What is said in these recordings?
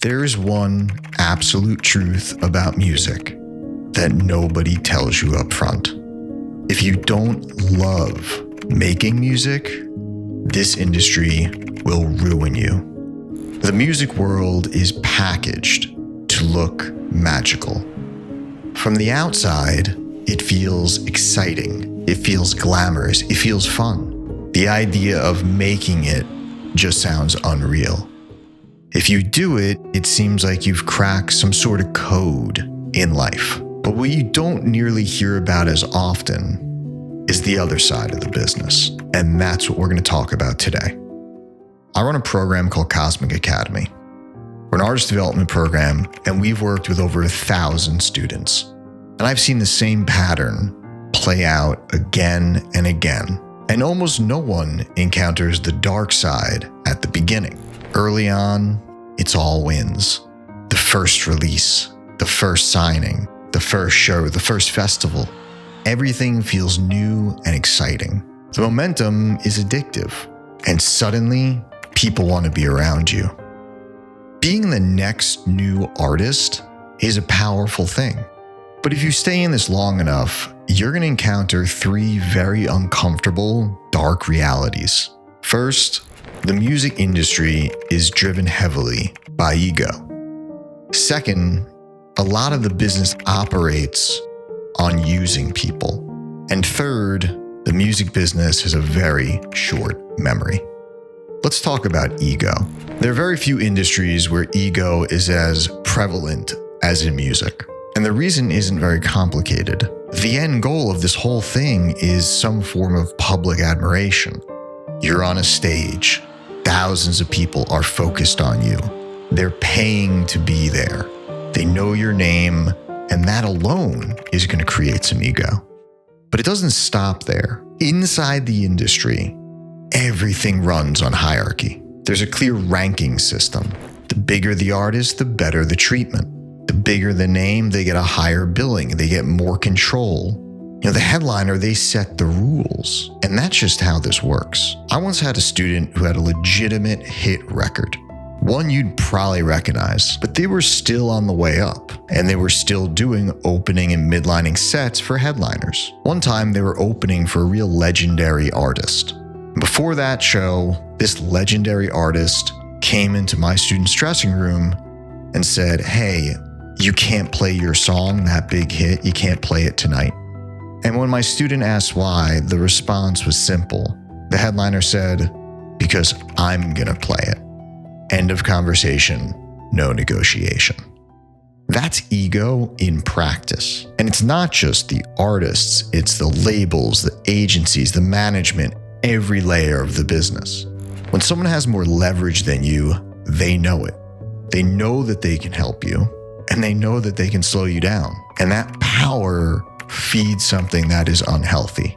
There is one absolute truth about music that nobody tells you up front. If you don't love making music, this industry will ruin you. The music world is packaged to look magical. From the outside, it feels exciting, it feels glamorous, it feels fun. The idea of making it just sounds unreal. If you do it, it seems like you've cracked some sort of code in life. But what you don't nearly hear about as often is the other side of the business. And that's what we're going to talk about today. I run a program called Cosmic Academy. We're an artist development program, and we've worked with over 1,000 students. And I've seen the same pattern play out again and again. And almost no one encounters the dark side at the beginning. Early on, it's all wins. The first release, the first signing, the first show, the first festival. Everything feels new and exciting. The momentum is addictive, and suddenly, people want to be around you. Being the next new artist is a powerful thing. But if you stay in this long enough, you're going to encounter 3 very uncomfortable, dark realities. First, the music industry is driven heavily by ego. Second, a lot of the business operates on using people. And third, the music business has a very short memory. Let's talk about ego. There are very few industries where ego is as prevalent as in music. And the reason isn't very complicated. The end goal of this whole thing is some form of public admiration. You're on a stage. Thousands of people are focused on you. They're paying to be there. They know your name, and that alone is going to create some ego. But it doesn't stop there. Inside the industry, everything runs on hierarchy. There's a clear ranking system. The bigger the artist, the better the treatment. The bigger the name, they get a higher billing. They get more control. The headliner, they set the rules. And that's just how this works. I once had a student who had a legitimate hit record. One you'd probably recognize, but they were still on the way up, and they were still doing opening and midlining sets for headliners. One time they were opening for a real legendary artist. Before that show, this legendary artist came into my student's dressing room and said, "Hey, you can't play your song, that big hit, you can't play it tonight." And when my student asked why, the response was simple. The headliner said, "Because I'm gonna play it." End of conversation, no negotiation. That's ego in practice. And it's not just the artists, it's the labels, the agencies, the management, every layer of the business. When someone has more leverage than you, they know it. They know that they can help you, and they know that they can slow you down. And that power feeds something that is unhealthy.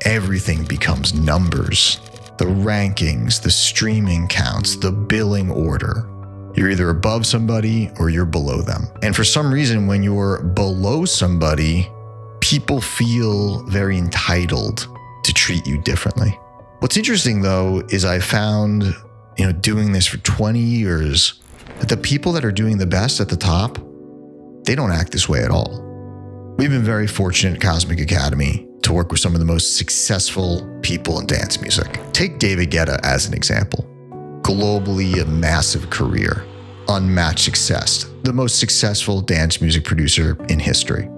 Everything becomes numbers. The rankings, the streaming counts, the billing order. You're either above somebody or you're below them. And for some reason, when you're below somebody, people feel very entitled to treat you differently. What's interesting though, is I found, doing this for 20 years, that the people that are doing the best at the top, they don't act this way at all. We've been very fortunate at Cosmic Academy to work with some of the most successful people in dance music. Take David Guetta as an example. Globally a massive career, unmatched success, the most successful dance music producer in history.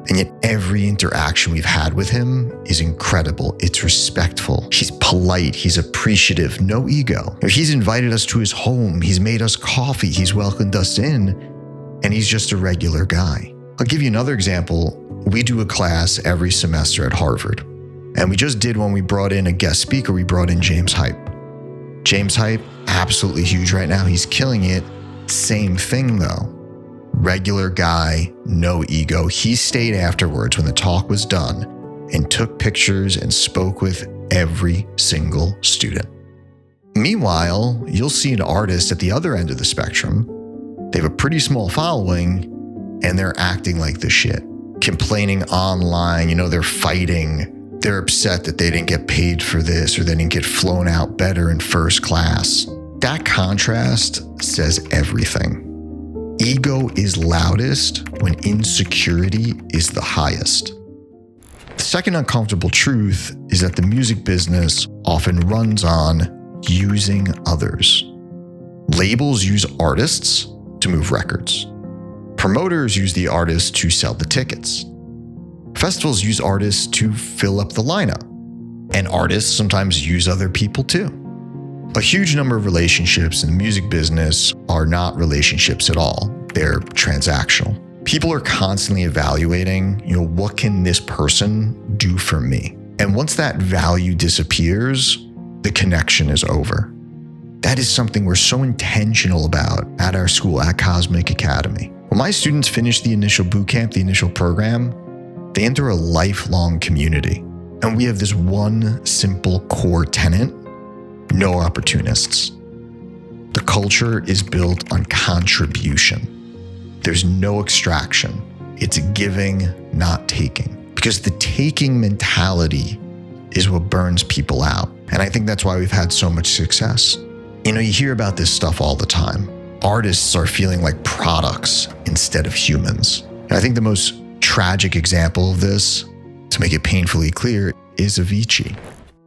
And yet every interaction we've had with him is incredible. It's respectful. He's polite. He's appreciative. No ego. He's invited us to his home. He's made us coffee. He's welcomed us in. And he's just a regular guy. I'll give you another example. We do a class every semester at Harvard. And we just did one. We brought in a guest speaker. We brought in James Hype. James Hype, absolutely huge right now. He's killing it. Same thing though. Regular guy, no ego. He stayed afterwards when the talk was done and took pictures and spoke with every single student. Meanwhile, you'll see an artist at the other end of the spectrum. They have a pretty small following and they're acting like the shit. Complaining online, they're fighting. They're upset that they didn't get paid for this or they didn't get flown out better in first class. That contrast says everything. Ego is loudest when insecurity is the highest. The second uncomfortable truth is that the music business often runs on using others. Labels use artists to move records. Promoters use the artists to sell the tickets. Festivals use artists to fill up the lineup. And artists sometimes use other people too. A huge number of relationships in the music business are not relationships at all. They're transactional. People are constantly evaluating, what can this person do for me? And once that value disappears, the connection is over. That is something we're so intentional about at our school, at Cosmic Academy. When my students finish the initial boot camp, the initial program, they enter a lifelong community. And we have this one simple core tenet: no opportunists. The culture is built on contribution. There's no extraction. It's giving, not taking. Because the taking mentality is what burns people out. And I think that's why we've had so much success. You hear about this stuff all the time. Artists are feeling like products instead of humans. And I think the most tragic example of this, to make it painfully clear, is Avicii.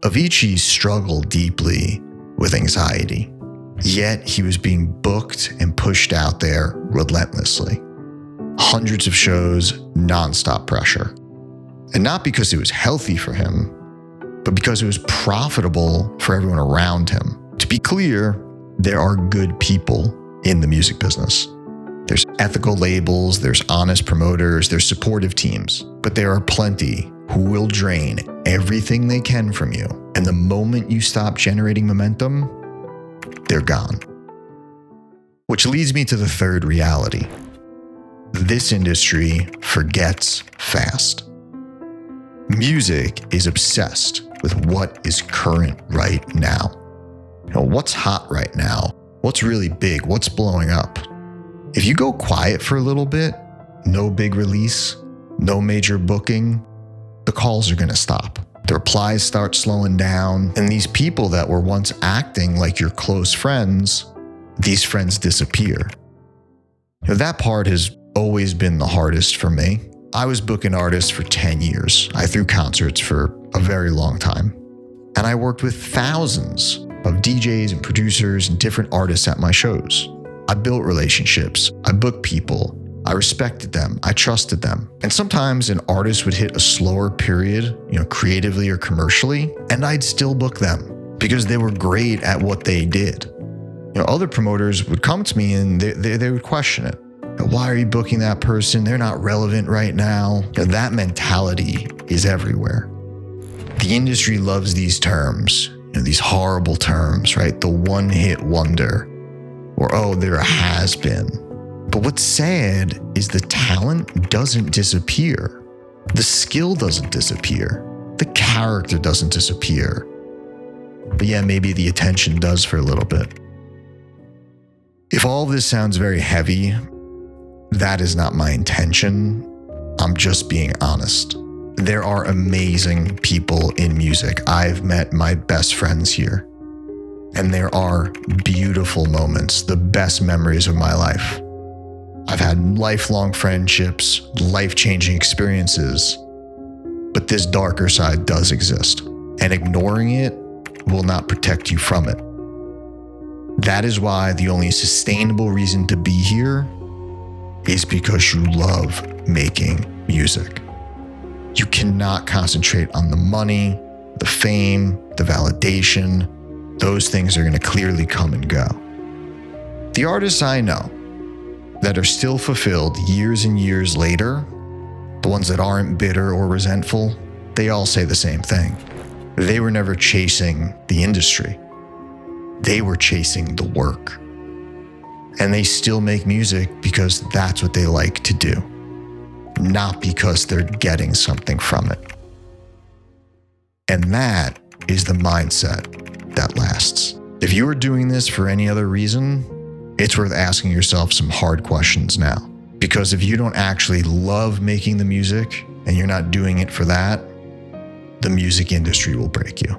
Avicii struggled deeply with anxiety, yet he was being booked and pushed out there relentlessly. Hundreds of shows, nonstop pressure. And not because it was healthy for him, but because it was profitable for everyone around him. To be clear, there are good people in the music business. There's ethical labels, there's honest promoters, there's supportive teams, but there are plenty who will drain everything they can from you. And the moment you stop generating momentum, they're gone. Which leads me to the third reality. This industry forgets fast. Music is obsessed with what is current right now. What's hot right now? What's really big? What's blowing up? If you go quiet for a little bit, no big release, no major booking, the calls are going to stop. The replies start slowing down, and these people that were once acting like your close friends, these friends disappear. That part has always been the hardest for me. I was booking artists for 10 years. I threw concerts for a very long time. And I worked with thousands of DJs and producers and different artists at my shows. I built relationships. I booked people. I respected them. I trusted them. And sometimes an artist would hit a slower period, creatively or commercially, and I'd still book them because they were great at what they did. Other promoters would come to me and they would question it. Why are you booking that person? They're not relevant right now. That mentality is everywhere. The industry loves these terms, these horrible terms, right? The one-hit wonder, or, oh, they're a has-been. But what's sad is the talent doesn't disappear. The skill doesn't disappear. The character doesn't disappear. But yeah, maybe the attention does for a little bit. If all of this sounds very heavy, that is not my intention. I'm just being honest. There are amazing people in music. I've met my best friends here. And there are beautiful moments, the best memories of my life. I've had lifelong friendships, life-changing experiences. But this darker side does exist. And ignoring it will not protect you from it. That is why the only sustainable reason to be here is because you love making music. You cannot concentrate on the money, the fame, the validation. Those things are going to clearly come and go. The artists I know that are still fulfilled years and years later, the ones that aren't bitter or resentful, they all say the same thing. They were never chasing the industry. They were chasing the work. And they still make music because that's what they like to do, not because they're getting something from it. And that is the mindset that lasts. If you are doing this for any other reason, it's worth asking yourself some hard questions now. Because if you don't actually love making the music and you're not doing it for that, the music industry will break you.